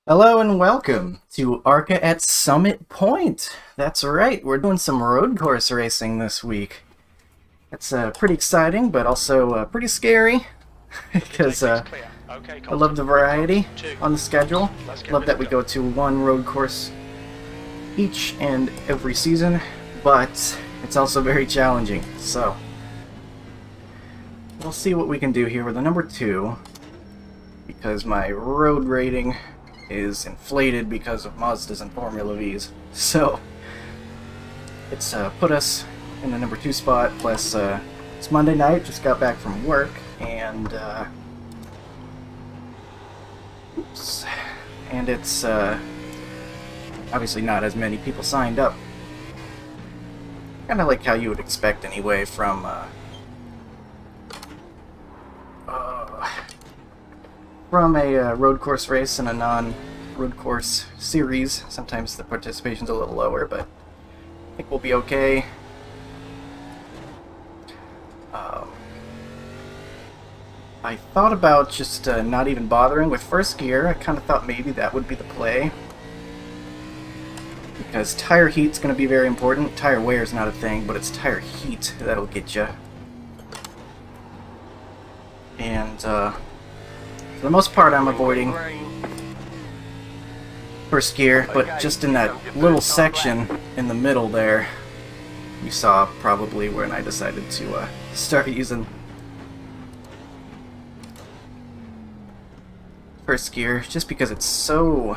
Hello and welcome to ARCA at Summit Point. That's right, we're doing some road course racing this week. It's pretty exciting, but also pretty scary because I love the variety on the schedule. Love that we go to one road course each and every season, but it's also very challenging. So we'll see what we can do here with the number 2, because my road rating is inflated because of Mazdas and Formula V's. So it's put us in the number 2 spot, plus it's Monday night, just got back from work, and it's obviously not as many people signed up. Kind of like how you would expect anyway from a road course race and a non-road course series. Sometimes the participation's a little lower, but I think we'll be okay. I thought about just not even bothering with first gear. I kind of thought maybe that would be the play, because tire heat's going to be very important. Tire wear's not a thing, but it's tire heat that'll get you. And for the most part, I'm avoiding first gear, but just in that little section in the middle there, you saw probably when I decided to start using first gear, just because it's so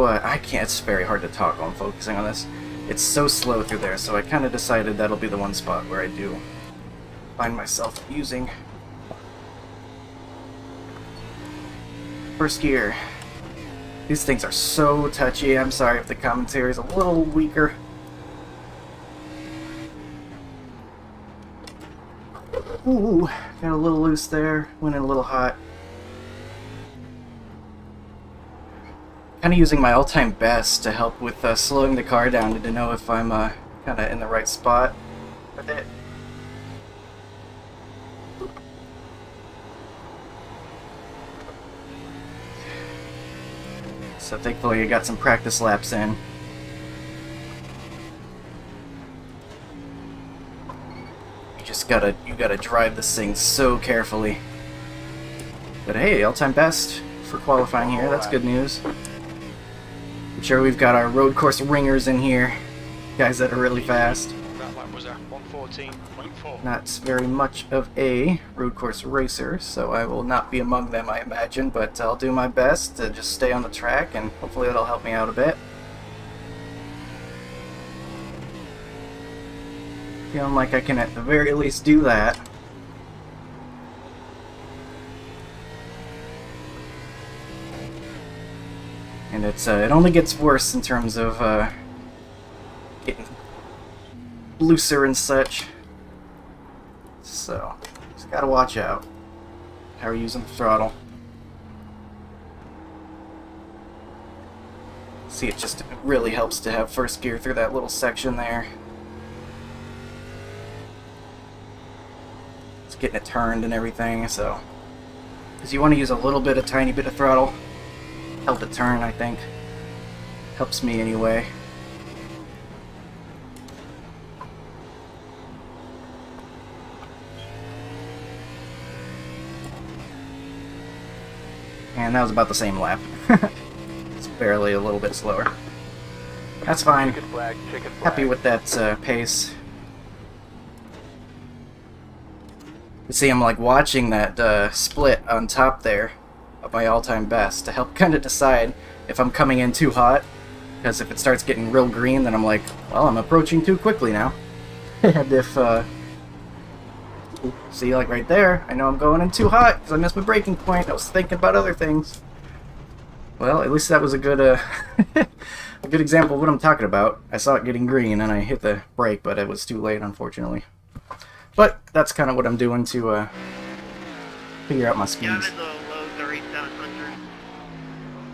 I can't. It's very hard to talk while I'm focusing on this. It's so slow through there, so I kind of decided that'll be the one spot where I do find myself using first gear. These things are so touchy. I'm sorry if the commentary is a little weaker. Ooh, got a little loose there. Went in a little hot. Kind of using my all-time best to help with slowing the car down to know if I'm kind of in the right spot with it. So thankfully I got some practice laps in. You gotta drive this thing so carefully. But hey, all-time best for qualifying here. That's good news. I'm sure we've got our road course ringers in here, guys that are really fast. That lap was a 1:14.4. Not very much of a road course racer, so I will not be among them, I imagine, but I'll do my best to just stay on the track, and hopefully that'll help me out a bit. Feeling like I can at the very least do that. And it only gets worse in terms of getting looser and such. So, just gotta watch out how we're using the throttle. See, it really helps to have first gear through that little section there. It's getting it turned and everything, so. Because you want to use a tiny bit of throttle. Help it turn, I think. Helps me anyway. And that was about the same lap. It's barely a little bit slower. That's fine. Happy with that pace. You see, I'm like watching that split on top there of my all-time best to help kind of decide if I'm coming in too hot. Because if it starts getting real green, then I'm like, well, I'm approaching too quickly now. And if, see, like right there, I know I'm going in too hot because I missed my braking point. I was thinking about other things. Well, at least that was a good, a good example of what I'm talking about. I saw it getting green and I hit the brake, but it was too late, unfortunately. But that's kind of what I'm doing to figure out my speeds.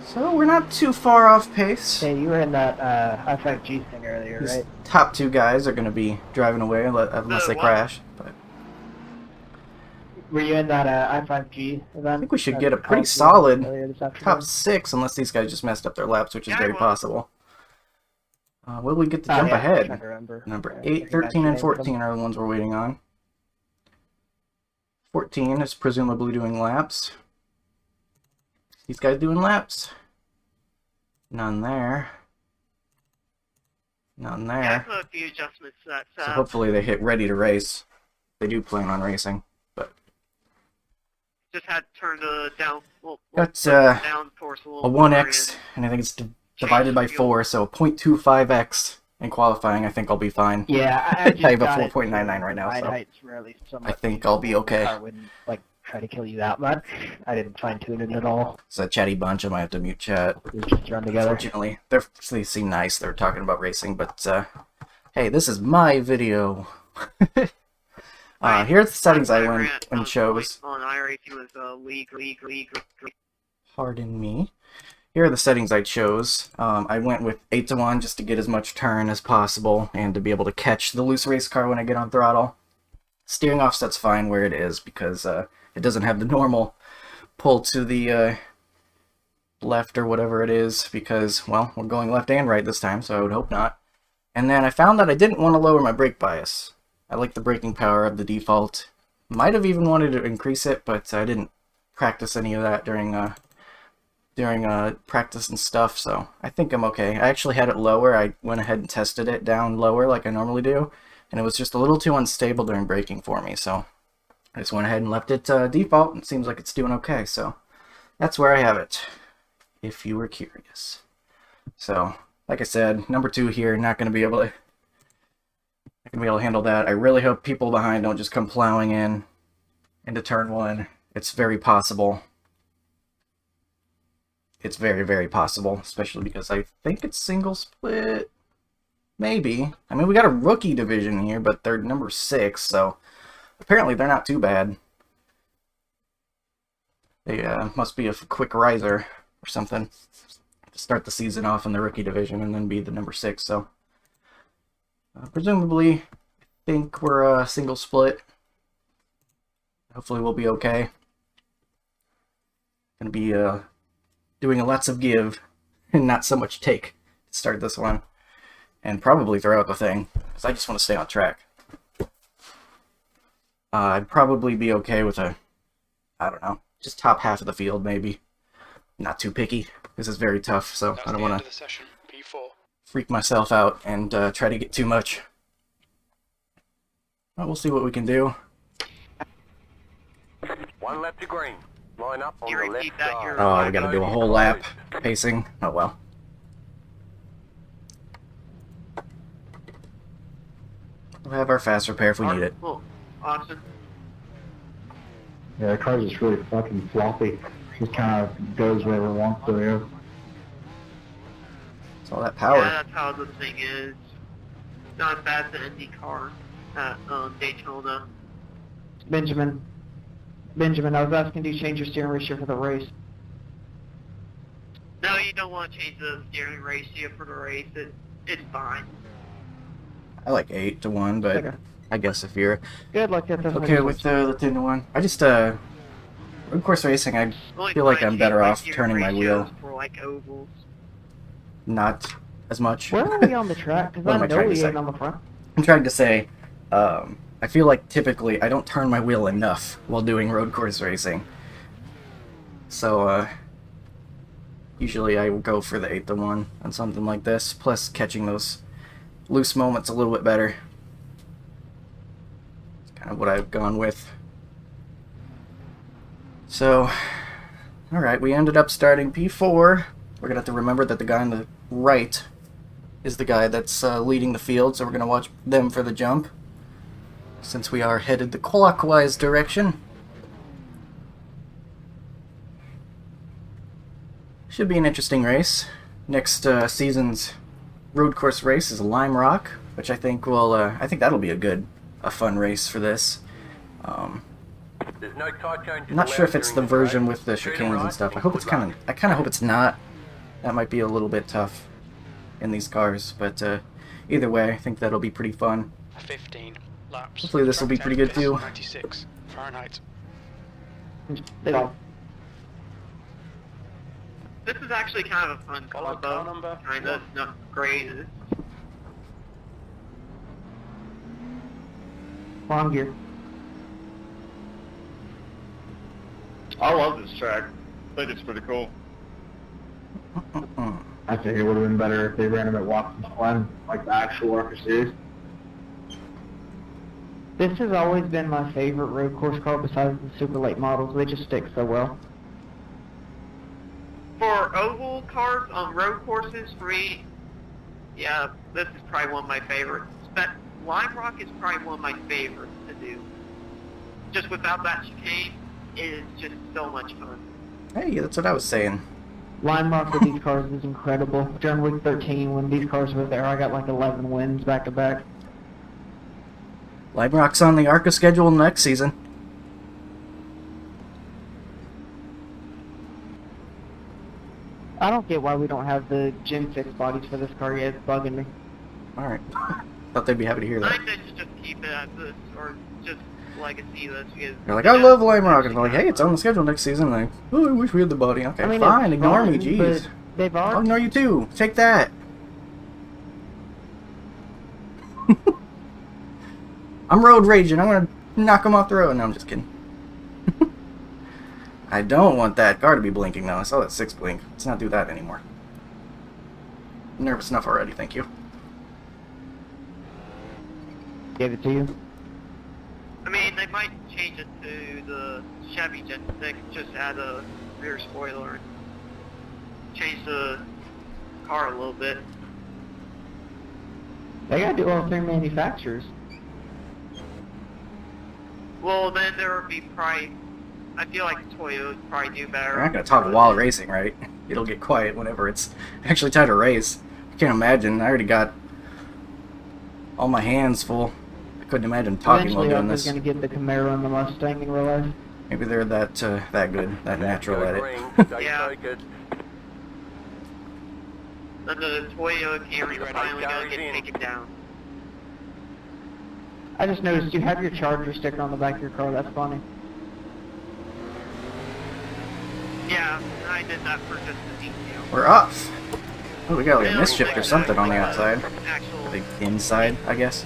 So we're not too far off pace. Hey, you were in that I-5G thing earlier, These right? top 2 guys are going to be driving away unless they crash. But Were you in that I5G event? I think we should at get a pretty College solid earlier this top afternoon? 6, unless these guys just messed up their laps, which is Yeah, I very was. possible. What do we get to Oh, jump yeah, I'm ahead? trying to remember. Number Yeah, 8, I 13, and think I 14 are the ones we're waiting on. 14 is presumably doing laps. These guys doing laps? None there. None Yeah, I there. put a few adjustments to that So setup. hopefully they hit ready to race. They do plan on racing. Just had to turn the down, Got down force a little a more 1x, and I think it's divided by 4, so 0.25x in qualifying. I think I'll be fine. Yeah, I just I have a got it 4.99 to right now, ride so heights really I think I'll be The okay. car wouldn't like try to kill you that much. I didn't fine tune it at all. It's a chatty bunch. I might have to mute chat. We just run together. Unfortunately, they seem nice. They're talking about racing, but hey, this is my video. Here's the settings I went and chose. On iRacing was league. Pardon me. Here are the settings I chose. I went with 8 to 1 just to get as much turn as possible and to be able to catch the loose race car when I get on throttle. Steering offset's fine where it is because it doesn't have the normal pull to the left or whatever it is because, well, we're going left and right this time, so I would hope not. And then I found that I didn't want to lower my brake bias. I like the braking power of the default. Might have even wanted to increase it, but I didn't practice any of that during practice and stuff, so I think I'm okay. I actually had it lower. I went ahead and tested it down lower like I normally do, and it was just a little too unstable during braking for me, so I just went ahead and left it default, and it seems like it's doing okay, so that's where I have it, if you were curious. So, like I said, number 2 here, not going to be able to handle that. I really hope people behind don't just come plowing in into turn 1. It's very possible. It's very, very possible, especially because I think it's single split. Maybe. I mean, we got a rookie division here, but they're number 6, so apparently they're not too bad. They must be a quick riser or something to start the season off in the rookie division and then be the number 6, so presumably, I think we're a single split. Hopefully we'll be okay. Gonna be doing lots of give and not so much take to start this one. And probably throughout the thing, because I just want to stay on track. I'd probably be okay with I don't know, just top half of the field maybe. Not too picky. This is very tough, so That's I don't the end want of to the session. P4. freak myself out and try to get too much. Well, we'll see what we can do. 1 lap to green. Line up on You the repeat left that, side. you're- Oh, we gotta do a whole lap pacing. Oh well. We'll have our fast repair if we need it. Well, Austin. Yeah, the car's just really fucking floppy. Just kind of goes wherever it wants to go. It's all that Yeah, power. that's how the thing is. Not as bad as the Indy car at Daytona. Benjamin, I was asking, do you change your steering ratio for the race? No, you don't want to change the steering ratio for the race. It's fine. I like 8 to 1, but Okay. I guess if you're Good luck at this. okay with the 10 to 1, I just road course racing. I Only feel like fine I'm better change my off steering turning my ratios wheel. for like ovals. Not as much. Where are we on the track? Because What am I I know trying to we say? ain't on the front. I'm trying to say, I feel like typically I don't turn my wheel enough while doing road course racing. So, usually I will go for the 8 to 1 on something like this, plus catching those loose moments a little bit better. It's kind of what I've gone with. So, alright, we ended up starting P4. We're going to have to remember that the guy on the right is the guy that's leading the field, so we're going to watch them for the jump, since we are headed the clockwise direction. Should be an interesting race. Next season's road course race is Lime Rock, which I think will, I think that'll be a fun race for this. There's no tire change I'm not sure if it's the allowed version during with the Turn chicanes right and stuff. I and hope it's good luck. kind of, I kind of hope it's not. That might be a little bit tough in these cars, but either way, I think that'll be pretty fun. 15 laps. Hopefully this will be Track pretty good temperature too. 96 Fahrenheit. They don't. This is actually kind of a fun Follow car combo. number. Kind of, not great. Long gear. I love this track. I think it's pretty cool. I think it would have been better if they ran them at Watson's Glen, like the actual ARCA series. This has always been my favorite road course car besides the super late models. They just stick so well. For oval cars on road courses, for me, yeah, this is probably one of my favorites. But Lime Rock is probably one of my favorites to do. Just without that chicane, it is just so much fun. Hey, that's what I was saying. Line Rock with these cars is incredible. During week 13, when these cars were there, I got like 11 wins back to back. Lime Rock's on the ARCA schedule next season. I don't get why we don't have the Gen 6 bodies for this car yet. It's bugging me. Alright. Thought they'd be happy to hear that. I think just keep it as this, or just legacy this. Because They're like, I love Lime Rock. And I'm like, hey, it's on the schedule next season. Like, oh, I wish we had the body. Okay, I mean, fine, it's ignore me, fun, jeez. but They've I'll already... ignore you too. Take that. I'm road raging. I'm gonna knock him off the road. No, I'm just kidding. I don't want that car to be blinking now. I saw that 6 blink. Let's not do that anymore. I'm nervous enough already, thank you. Gave it to you. I mean, they might change it to the Chevy Gen 6, just add a rear spoiler and change the car a little bit. They gotta do all 3 manufacturers. Well, then there would be probably, I feel like Toyota would probably do better. We're not gonna talk while racing, right? It'll get quiet whenever it's actually time to race. I can't imagine. I already got all my hands full. I couldn't imagine talking while Eventually, doing Arca's this. gonna get the Camaro and the Mustang in real life. Maybe they're that good, that natural at it. Green, stay Yeah. focused. Then the Toyota Camry Ready, finally gonna carries get in. taken down. I just noticed you have your Charger sticker on the back of your car. That's funny. Yeah, I did that for just the detail. We're off. Oh, we got like a Yeah, mischief or something on the outside. Actual, The inside, I guess.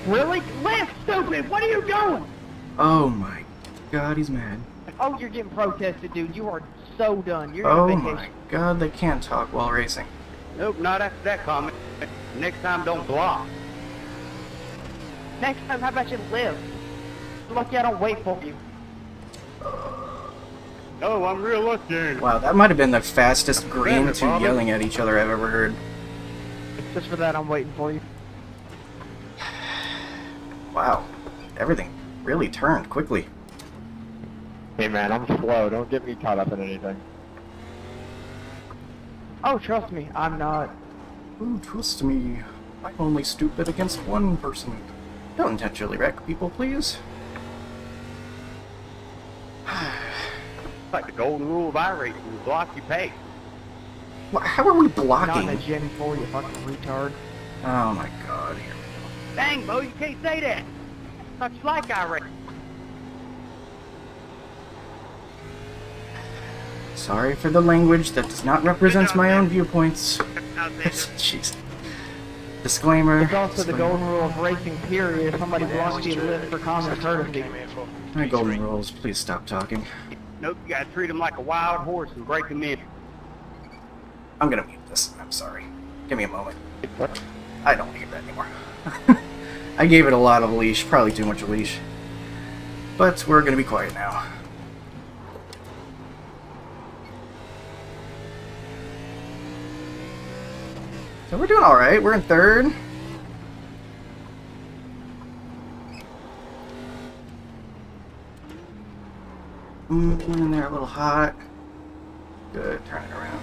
Really? Lift, stupid! What are you doing? Oh my god, he's mad. Oh, you're getting protested, dude. You are so done. You're Oh on my vacation. god, they can't talk while racing. Nope, not after that comment. Next time, don't block. Next time, how about you live? You're lucky I don't wait for you. Oh, I'm real lucky. Wow, that might have been the fastest green it, two Bobby. yelling at each other I've ever heard. Just for that, I'm waiting for you. Wow, everything really turned quickly. Hey man, I'm slow. Don't get me caught up in anything. Oh, trust me, I'm not. Ooh, trust me. I'm only stupid against one person. Don't intentionally wreck people, please. It's like the golden rule of iRacing. You block, you pay. How are we Not in blocking? a Gen 4, you fucking retard. Oh my god. Here Dang, Bo, you can't say that. Thought you like iRacing. Sorry for the language that does not represent my own viewpoints. Alexander. Jeez. Disclaimer. It's also the disclaimer. golden rule of racing, period. If somebody blocks you, live for common courtesy. Came here for My golden P3. rules, please stop talking. Nope, you gotta treat him like a wild horse and break him in. I'm gonna mute this. I'm sorry. Give me a moment. I don't need that anymore. I gave it a lot of leash, probably too much leash. But we're gonna be quiet now. So we're doing alright. We're in third. And they're a little hot. Good, turn it around.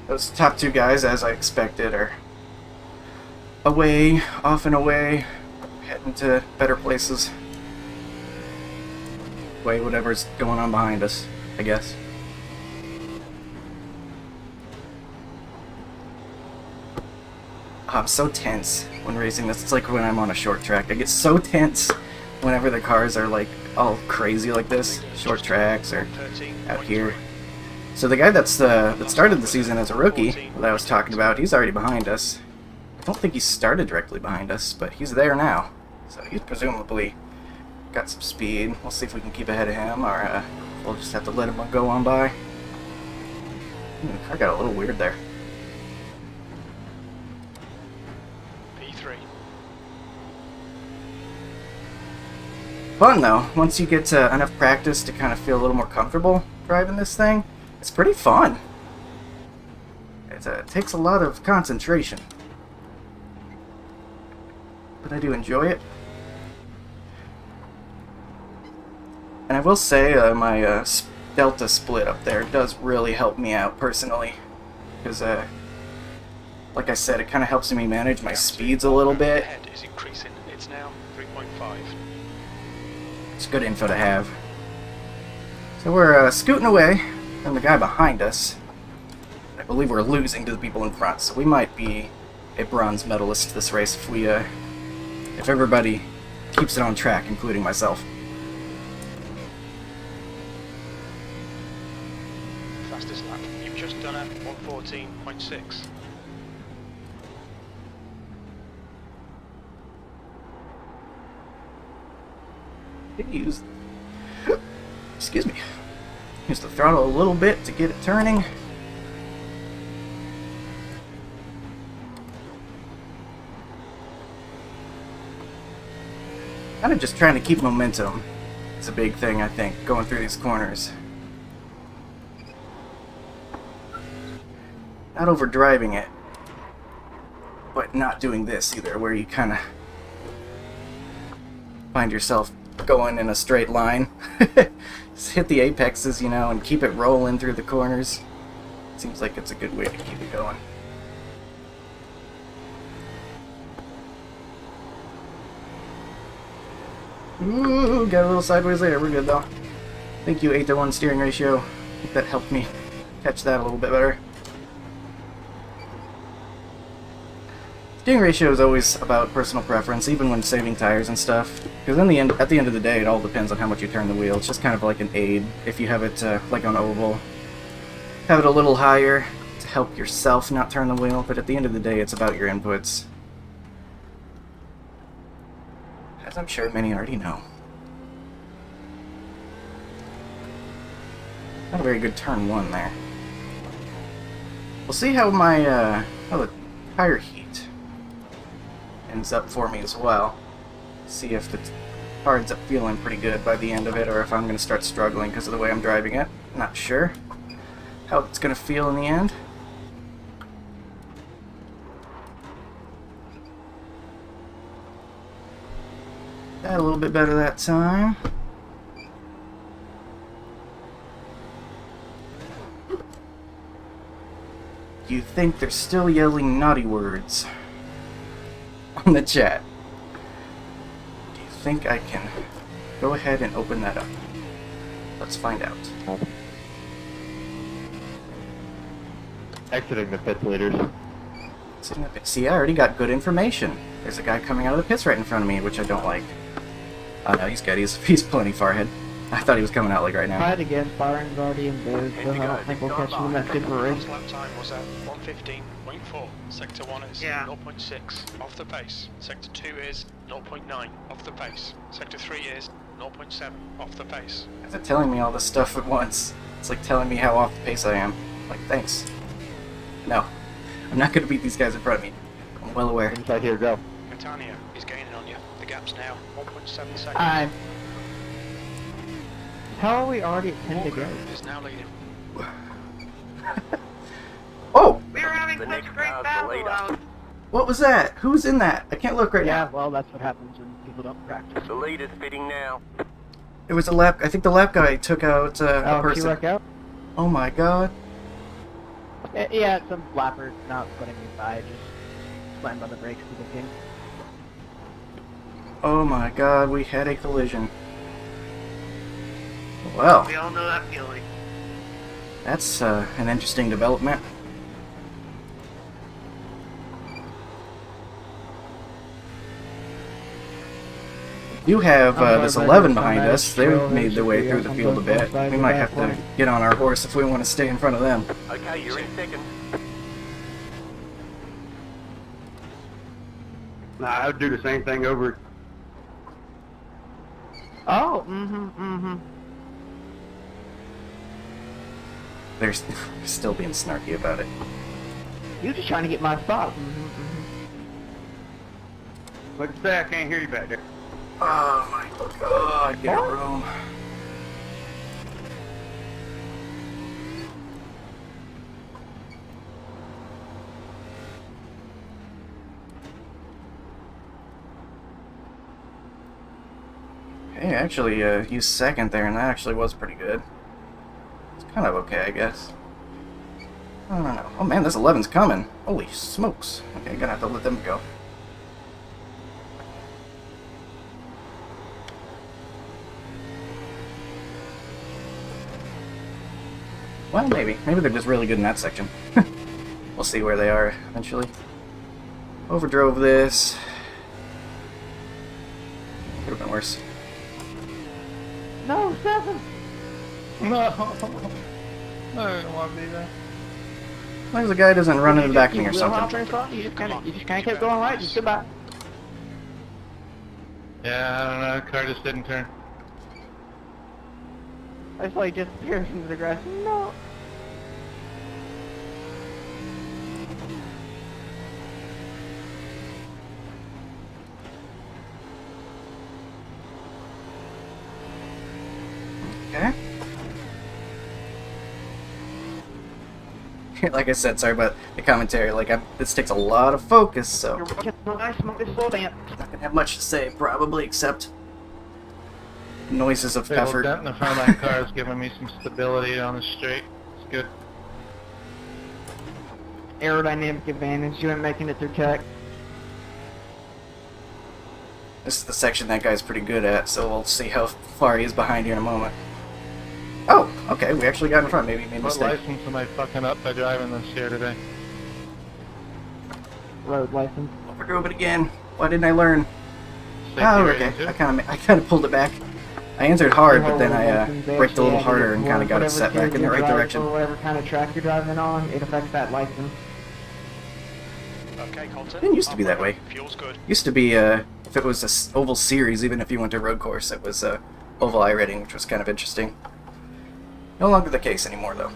Those top two guys, as I expected, are away, off and away, heading to better places. Way whatever's going on behind us, I guess. I'm so tense when racing this. It's like when I'm on a short track. I get so tense whenever the cars are like all crazy like this, short tracks or out here. So the guy that started the season as a rookie that I was talking about, he's already behind us. I don't think he started directly behind us, but he's there now. So he's presumably got some speed. We'll see if we can keep ahead of him, or we'll just have to let him go on by. The car got a little weird there. P3. Fun though. Once you get enough practice to kind of feel a little more comfortable driving this thing, it's pretty fun. It takes a lot of concentration, but I do enjoy it. And I will say my Delta split up there does really help me out personally, because like I said, it kind of helps me manage my speeds a little bit. Head is increasing. It's now 3.5. It's good info to have. So we're scooting away from the guy behind us. I believe we're losing to the people in front, so we might be a bronze medalist this race if everybody keeps it on track, including myself. Fastest lap. You've just done a 114.6. Excuse me. Use the throttle a little bit to get it turning. Kind of just trying to keep momentum. It's a big thing, I think, going through these corners. Not overdriving it, but not doing this either, where you kind of find yourself going in a straight line. Just hit the apexes, you know, and keep it rolling through the corners. Seems like it's a good way to keep it going. Ooh, got a little sideways there. We're good though. Thank you, 8:1 steering ratio. I think that helped me catch that a little bit better. Steering ratio is always about personal preference, even when saving tires and stuff. Because at the end of the day, it all depends on how much you turn the wheel. It's just kind of like an aid. If you have it like on oval, have it a little higher to help yourself not turn the wheel. But at the end of the day, it's about your inputs, as I'm sure many already know. Not a very good turn one there. We'll see how my how the tire heat ends up for me as well. See if the car ends up feeling pretty good by the end of it, or if I'm going to start struggling because of the way I'm driving it. Not sure how it's going to feel in the end. That a little bit better that time. You think they're still yelling naughty words on the chat? Do you think I can go ahead and open that up? Let's find out. Exiting the pit leaders. See, I already got good information. There's a guy coming out of the pits right in front of me, which I don't like. Oh no, he's good. He's plenty far ahead. I thought he was coming out like right now. Fight again, Byron's already in booth, so I don't think we'll catch him in that super race. Lap time was at 115.4. Sector 1 is 0.6 off the pace. Sector 2 is 0.9 off the pace. Sector 3 is 0.7 off the pace. Is it telling me all this stuff at once? It's like telling me how off the pace I am. Like, thanks. No. I'm not going to beat these guys in front of me. I'm well aware. Inside here, go. Catania is gaining on you. The gap's now 1.7 seconds. How are we already at 10 to go? Is now leading. Oh! We were having The such next a great car's battle the leader. out. What was that? Who's in that? I can't look right Yeah, now. well, that's what happens when people don't practice. The leader's fitting now. It was a lap. I think the lap guy took out a Oh, person. T-Wreck out? Oh my god. Yeah, some flapper not putting me by, just slammed on the brakes to the king. Oh my god, we had a collision. Well, We all know that feeling. that's an interesting development. do have this 11 behind us. They Trailhead made their should way be through up the on field a both bit. sides We of might that have to point. get on our horse if we want to stay in front of them. Okay, you're in second. Nah, I would do the same thing over. Oh, They're still being snarky about it. You're just trying to get my spot. Like I say, I can't hear you back there. Oh my god, get room. Hey, actually, used second there, and that actually was pretty good. It's kind of okay, I guess. I don't know. Oh man, this 11's coming. Holy smokes. Okay, gonna have to let them go. Well, maybe. Maybe they're just really good in that section. We'll see where they are eventually. Overdrove this. Could have been worse. No, 7. No. I don't want to be there. As long as the guy doesn't run into the back of me or You something. just kind of kept going right. Just goodbye. Yeah, I don't know. Car just didn't turn. I saw he disappears into the grass. No. Okay. Like I said, sorry about the commentary. Like, this takes a lot of focus, so You're watching a nice slow dance. not gonna have much to say, probably, except noises of Little effort. dent in the front of that car is giving me some stability on the straight. It's good. Aerodynamic advantage. You ain't making it through tech. This is the section that guy's pretty good at, so we'll see how far he is behind here in a moment. Oh, okay, we actually got in front. Maybe he made a What mistake. license am I fucking up by driving this here today? Road license. Overdrove it again. Why didn't I learn? Safety Oh, rating okay. too? I kind of pulled it back. I entered hard, but then I braked a little harder and kind of got it set back in the right direction. Whatever kind of track you're driving on, it affects that license. Okay, Colton. Didn't used to be that way. Fuel's good. Used to be, if it was a oval series, even if you went to road course, it was oval iRacing, which was kind of interesting. No longer the case anymore, though.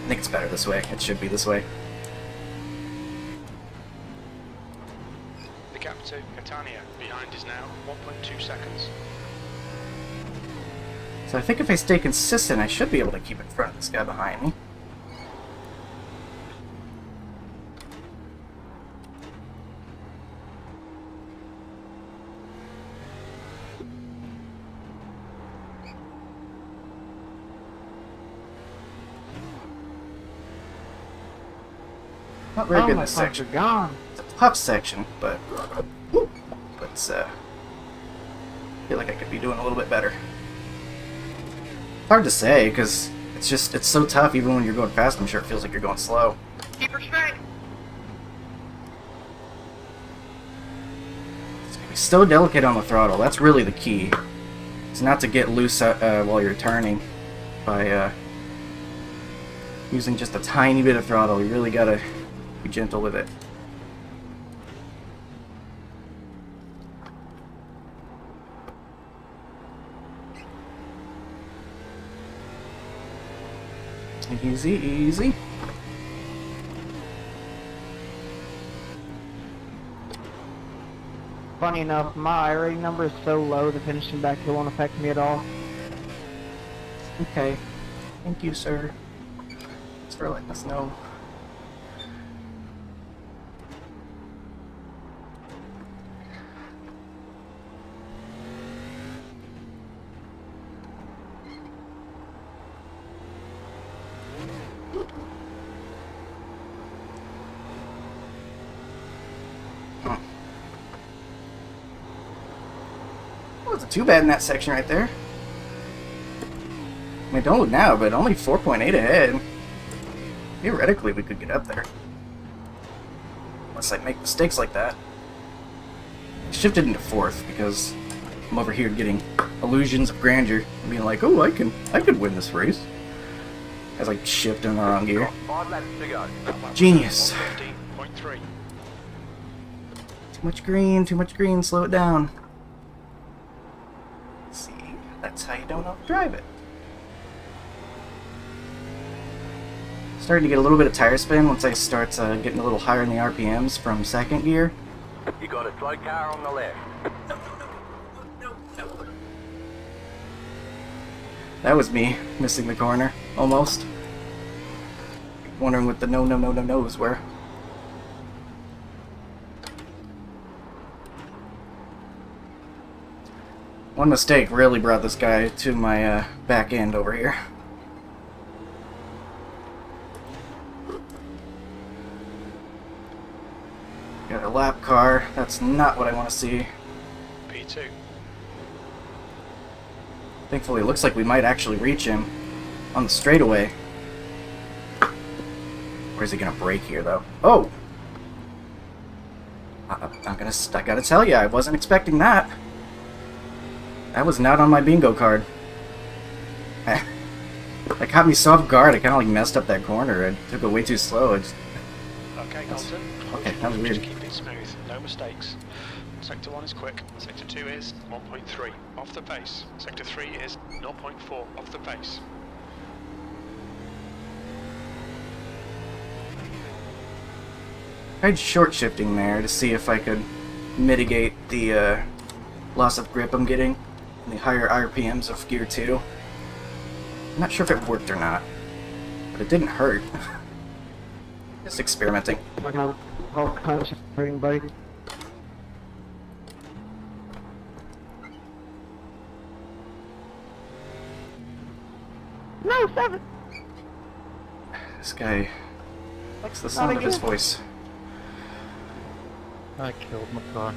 I think it's better this way. It should be this way. The gap to Catania behind is now 1.2 seconds. So I think if I stay consistent, I should be able to keep in front of this guy behind me. Not very good in this section. Are gone. It's a tough section, but I feel like I could be doing a little bit better. Hard to say, because it's so tough even when you're going fast. I'm sure it feels like you're going slow. Keep her straight. It's gonna be so delicate on the throttle. That's really the key. It's not to get loose while you're turning by using just a tiny bit of throttle. You really gotta be gentle with it. Easy, easy. Funny enough, my iRating number is so low the finishing back hill won't affect me at all. Okay. Thank you, sir. Thanks for letting us know. Wasn't too bad in that section right there. I mean, don't look now, but only 4.8 ahead. Theoretically, we could get up there. Unless I make mistakes like that. shifted into 4th because I'm over here getting illusions of grandeur and being like, oh, I could win this race. As I shift in the wrong gear. 5 laps to go. Genius. 115.3. Too much green, slow it down. See, that's how you don't overdrive it. Starting to get a little bit of tire spin once I start getting a little higher in the RPMs from 2nd gear. You got a slow car on the left. That was me missing the corner, almost. Wondering what the no's were. One mistake really brought this guy to my back end over here. Got a lap car. That's not what I want to see. P2. Thankfully, it looks like we might actually reach him on the straightaway. Where's he gonna brake here, though? Oh! I gotta tell you, I wasn't expecting that. That was not on my bingo card. That caught me so off guard. I kind of like messed up that corner. I took it way too slow. Okay, Colton. Okay, that was weird. Just keep it smooth. No mistakes. Sector 1 is quick. Sector 2 is 1.3 off the pace. Sector 3 is 0.4 off the pace. Tried short shifting there to see if I could mitigate the loss of grip I'm getting in the higher RPMs of Gear 2. I'm not sure if it worked or not, but it didn't hurt. Just experimenting. Buddy. No, 7. This guy likes the sound of his voice. I killed my car.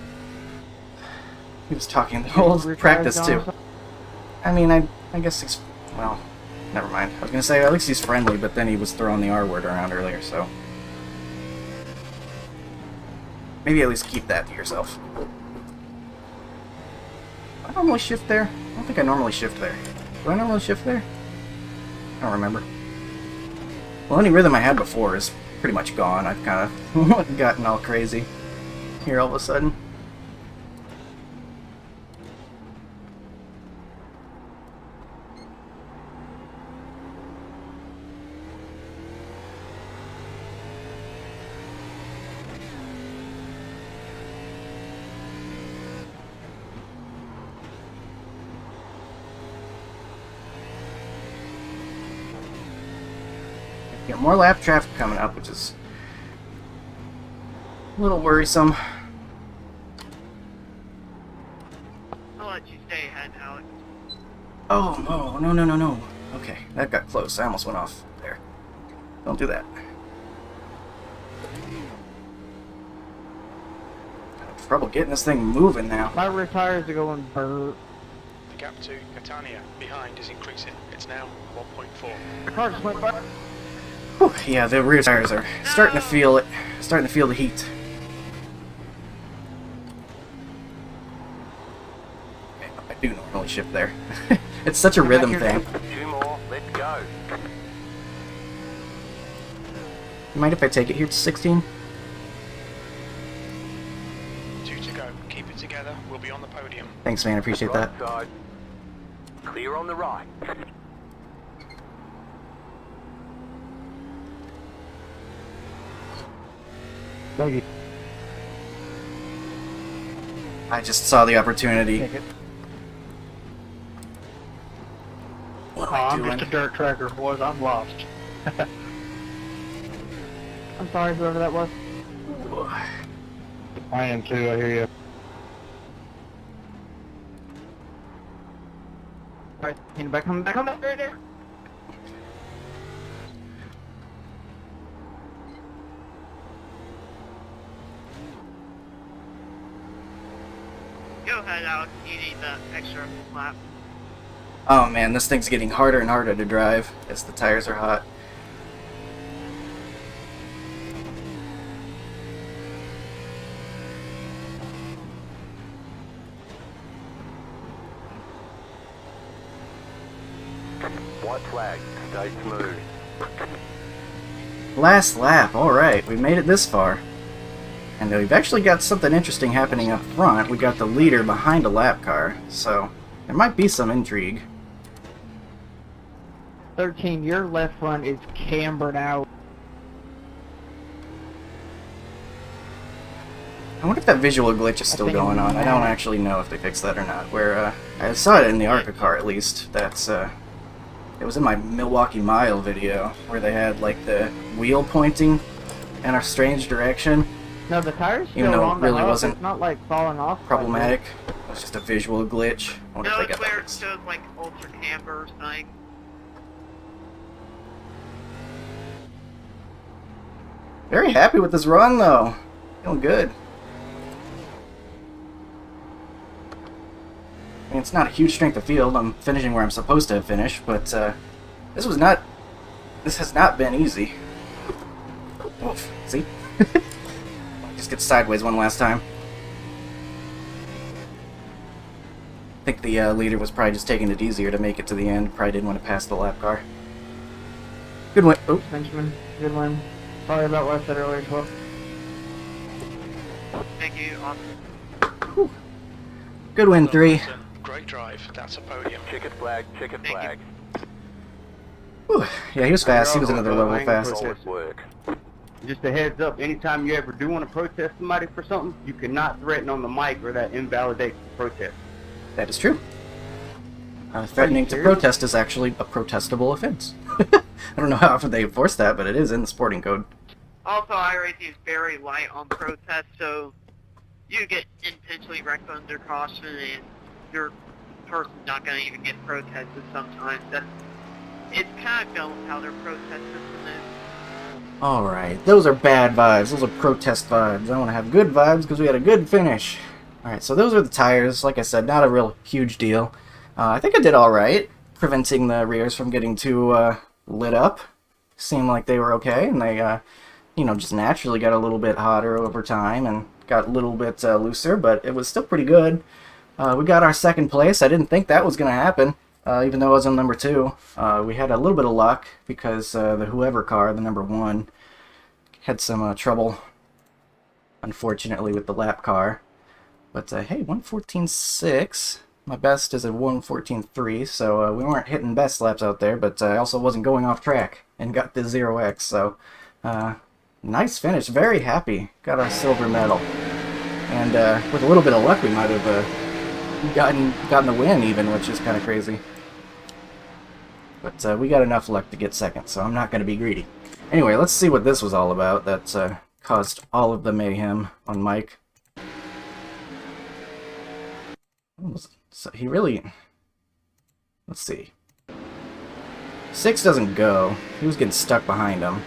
He was talking the whole practice too. I mean, I guess he's, well, never mind. I was gonna say at least he's friendly, but then he was throwing the R word around earlier, so maybe at least keep that to yourself. Do I normally shift there? I don't think I normally shift there. Do I normally shift there? I don't remember. Well, any rhythm I had before is pretty much gone. I've kind of gotten all crazy here all of a sudden. Got more lap traffic coming up, which is a little worrisome. I'll let you stay ahead, Alex. Oh, no. Okay, that got close. I almost went off there. Don't do that. Having trouble getting this thing moving now. My rear tires are going burr. The gap to Catania behind is increasing. It's now 1.4. The car just went burr. Whew, yeah, the rear tires are starting to feel it. Starting to feel the heat. Okay, I do normally shift there. It's such a rhythm thing. 2 more, let's go. You mind if I take it here to 16? 2 to go. Keep it together. We'll be on the podium. Thanks, man. I appreciate that. Right side. Clear on the right. Thank you. I just saw the opportunity. Take it. What Oh, am I I'm doing? just a dirt tracker, boys. I'm lost. I'm sorry, whoever that was. I am too, I hear you. Alright, back on that right there. Go ahead, Alex. You need the extra lap. Oh man, this thing's getting harder and harder to drive as the tires are hot. White flag. Stay smooth. Last lap, alright, we made it this far. And we've actually got something interesting happening up front. We got the leader behind a lap car, so there might be some intrigue. 13, your left front is cambered out. I wonder if that visual glitch is still going on. I don't actually know if they fixed that or not. Where I saw it in the ARCA car, at least. That's it was in my Milwaukee Mile video where they had like the wheel pointing in a strange direction. No, the tires Even still though it on the really hub. wasn't It's not like falling off. problematic. It was just a visual glitch. I wonder No, if they it's got that where it fixed. shows like ultra camber or something. Very happy with this run though. Feeling good. I mean, it's not a huge strength of field. I'm finishing where I'm supposed to finish, but this has not been easy. Oof, see? Just get sideways one last time. I think the leader was probably just taking it easier to make it to the end. Probably didn't want to pass the lap car. Good win. Oh, Benjamin, good one. Sorry about what I said earlier, 12. Thank you. Awesome. good win, 3. Great drive. That's a podium. Checkered flag. Checkered Thank you. flag. Whew. Yeah, he was fast. He was another level fast. Solid work. Just a heads up, anytime you ever do want to protest somebody for something, you cannot threaten on the mic or that invalidates the protest. That is true. Threatening to serious? protest is actually a protestable offense. I don't know how often they enforce that, but it is in the sporting code. Also, iRacing is very light on protest, so you get intentionally wrecked under caution, and your person's not going to even get protested sometimes. It's kind of dumb how their protest system is. Alright, those are bad vibes. Those are protest vibes. I want to have good vibes because we had a good finish. Alright, so those are the tires. Like I said, not a real huge deal. I think I did alright, preventing the rears from getting too lit up. Seemed like they were okay, and they, you know, just naturally got a little bit hotter over time and got a little bit looser, but it was still pretty good. We got our second place. I didn't think that was going to happen, even though I was on number 2. We had a little bit of luck because the whoever car, the number 1, had some trouble, unfortunately, with the lap car. But hey, 1:14.6. My best is a 1:14.3, so we weren't hitting best laps out there, but I also wasn't going off track and got the 0x, so nice finish. Very happy. Got our silver medal. And with a little bit of luck, we might have gotten the win even, which is kind of crazy. But we got enough luck to get second, so I'm not going to be greedy. Anyway, let's see what this was all about that caused all of the mayhem on Mike. So he really... Let's see. 6 doesn't go. He was getting stuck behind him.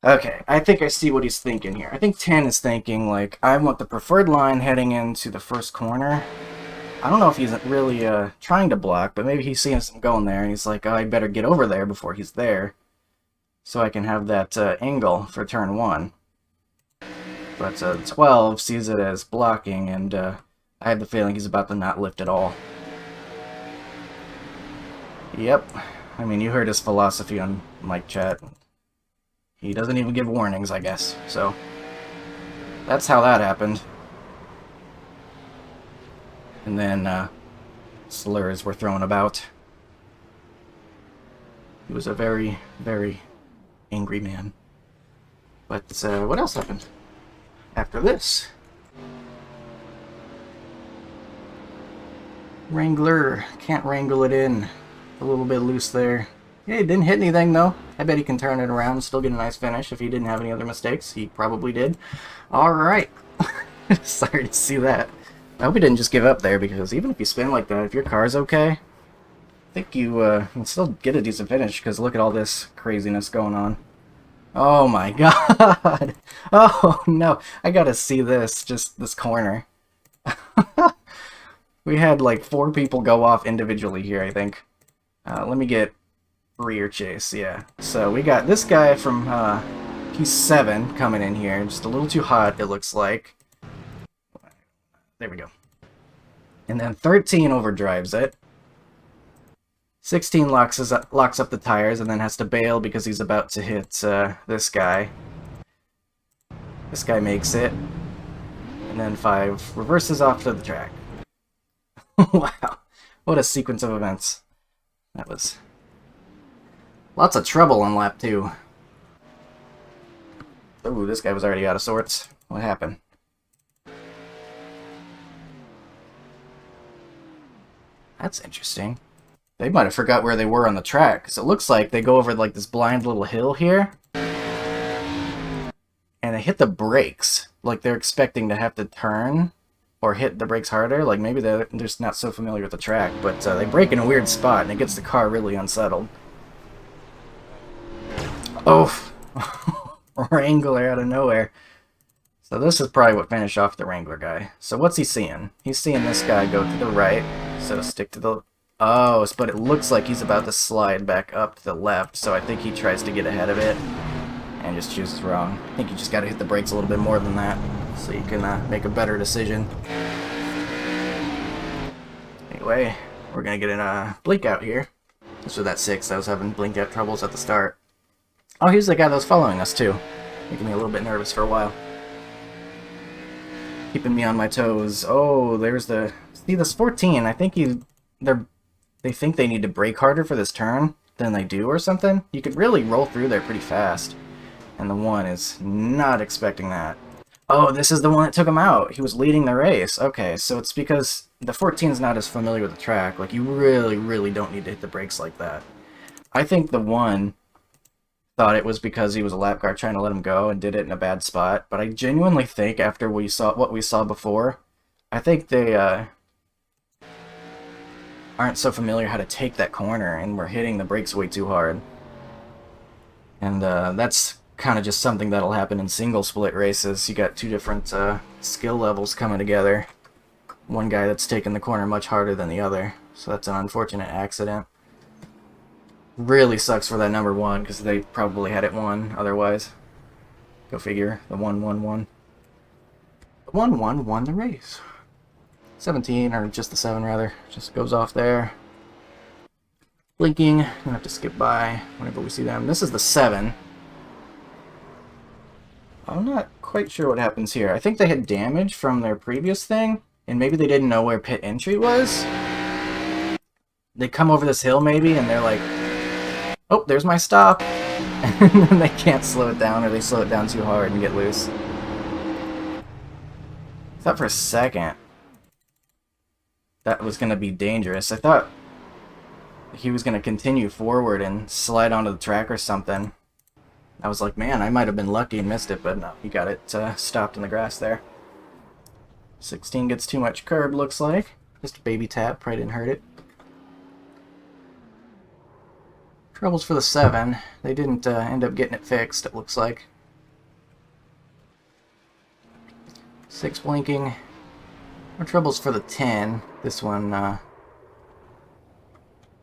Okay, I think I see what he's thinking here. I think 10 is thinking, like, I want the preferred line heading into the first corner. I don't know if he's really trying to block, but maybe he's seeing some going there, and he's like, oh, I better get over there before he's there, so I can have that angle for turn 1. But 12 sees it as blocking, and I have the feeling he's about to not lift at all. Yep. I mean, you heard his philosophy on mic chat. He doesn't even give warnings, I guess. So, that's how that happened. And then, slurs were thrown about. He was a very, very angry man. But, what else happened after this? Wrangler. Can't wrangle it in. A little bit loose there. Yeah, he didn't hit anything, though. I bet he can turn it around and still get a nice finish. If he didn't have any other mistakes, he probably did. Alright. Sorry to see that. I hope he didn't just give up there, because even if you spin like that, if your car's okay, I think you can still get a decent finish, because look at all this craziness going on. Oh my god! Oh no, I gotta see this, just this corner. We had like 4 people go off individually here, I think. Let me get rear chase, yeah. So we got this guy from P7 coming in here, just a little too hot, it looks like. There we go. And then 13 overdrives it. 16 locks up the tires and then has to bail because he's about to hit this guy. This guy makes it. And then 5 reverses off to the track. Wow. What a sequence of events. That was lots of trouble on lap 2. Ooh, this guy was already out of sorts. What happened? That's interesting. They might have forgot where they were on the track, because it looks like they go over like this blind little hill here, and they hit the brakes, like they're expecting to have to turn or hit the brakes harder. Like maybe they're just not so familiar with the track, but they brake in a weird spot, and it gets the car really unsettled. Oh, Wrangler out of nowhere. So this is probably what finished off the Wrangler guy. So what's he seeing? He's seeing this guy go to the right, so stick to the... Oh, but it looks like he's about to slide back up to the left, so I think he tries to get ahead of it and just chooses wrong. I think you just got to hit the brakes a little bit more than that so you can make a better decision. Anyway, we're going to get in a blink out here. This was that 6 that was having blink out troubles at the start. Oh, here's the guy that was following us too, making me a little bit nervous for a while. Keeping me on my toes. Oh, there's the... See, this 14, I think they think they need to brake harder for this turn than they do or something. You could really roll through there pretty fast. And the 1 is not expecting that. Oh, this is the one that took him out. He was leading the race. Okay, so it's because the 14 is not as familiar with the track. Like, you really, really don't need to hit the brakes like that. I think the 1 thought it was because he was a lap car trying to let him go and did it in a bad spot. But I genuinely think after what we saw before, I think they aren't so familiar how to take that corner, and we're hitting the brakes way too hard. And that's kind of just something that'll happen in single split races. You got 2 different skill levels coming together. One guy that's taking the corner much harder than the other, so that's an unfortunate accident. Really sucks for that number 1, because they probably had it won otherwise. Go figure. The 1-1-1. The 1-1 won the race. 17, or just the 7 rather, just goes off there. Blinking, gonna have to skip by whenever we see them. This is the 7. I'm not quite sure what happens here. I think they had damage from their previous thing, and maybe they didn't know where pit entry was. They come over this hill maybe, and they're like, oh, there's my stop. And then they can't slow it down, or they slow it down too hard and get loose. I thought for a second that was going to be dangerous. I thought he was going to continue forward and slide onto the track or something. I was like, man, I might have been lucky and missed it, but no, he got it stopped in the grass there. 16 gets too much curb, looks like. Just a baby tap, probably didn't hurt it. Troubles for the 7. They didn't end up getting it fixed, it looks like. 6 blinking. More troubles for the 10. This one,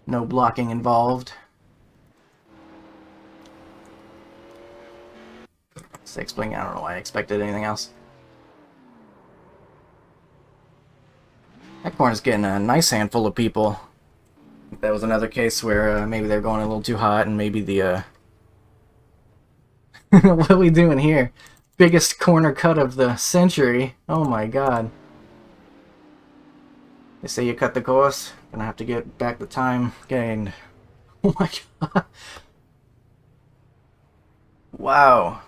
no blocking involved. 6 blinking. I don't know why I expected anything else. That corner's getting a nice handful of people. That was another case where maybe they're going a little too hot, and maybe the what are we doing here? Biggest corner cut of the century. Oh my god. They say you cut the course, gonna have to get back the time gained. Oh my god. Wow.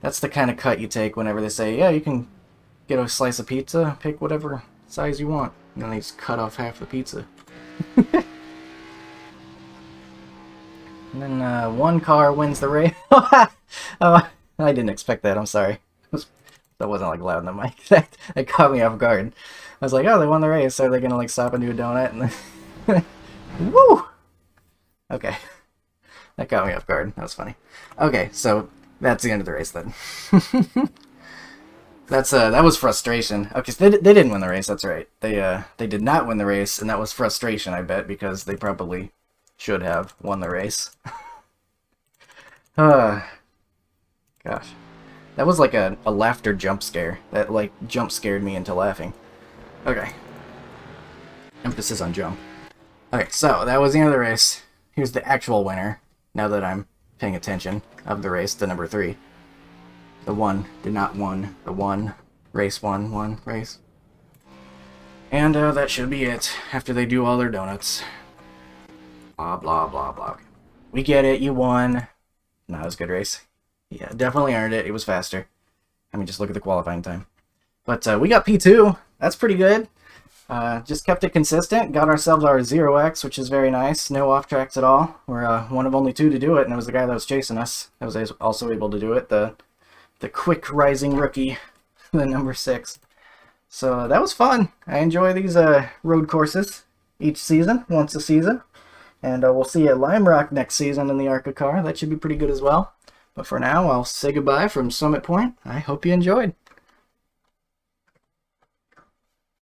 That's the kind of cut you take whenever they say, yeah, you can get a slice of pizza, pick whatever size you want. And then they just cut off half the pizza. And then one car wins the race. Oh, I didn't expect that, I'm sorry. That wasn't like loud in the mic. That caught me off guard. I was like, oh, they won the race. Are they gonna like stop and do a donut? And then woo! Okay. That caught me off guard. That was funny. Okay, so that's the end of the race then. That was frustration. Okay, so they didn't win the race, that's right. They did not win the race, and that was frustration, I bet, because they probably should have won the race. Gosh. That was like a laughter jump scare. That like jump scared me into laughing. Okay. Emphasis on jump. Okay, so that was the end of the race. Here's the actual winner, now that I'm paying attention, of the race, the number 3. The 1 did not won. The 1 race 1 race. And that should be it, after they do all their donuts. Blah, blah, blah, blah. We get it, you won. Not as good race. Yeah, definitely earned it. It was faster. I mean, just look at the qualifying time. But we got P2. That's pretty good. Just kept it consistent. Got ourselves our 0x, which is very nice. No off tracks at all. We're one of only 2 to do it, and it was the guy that was chasing us that was also able to do it. The quick rising rookie, the number 6. So that was fun. I enjoy these road courses each season, once a season. And we'll see you at Lime Rock next season in the ARCA car. That should be pretty good as well. But for now, I'll say goodbye from Summit Point. I hope you enjoyed.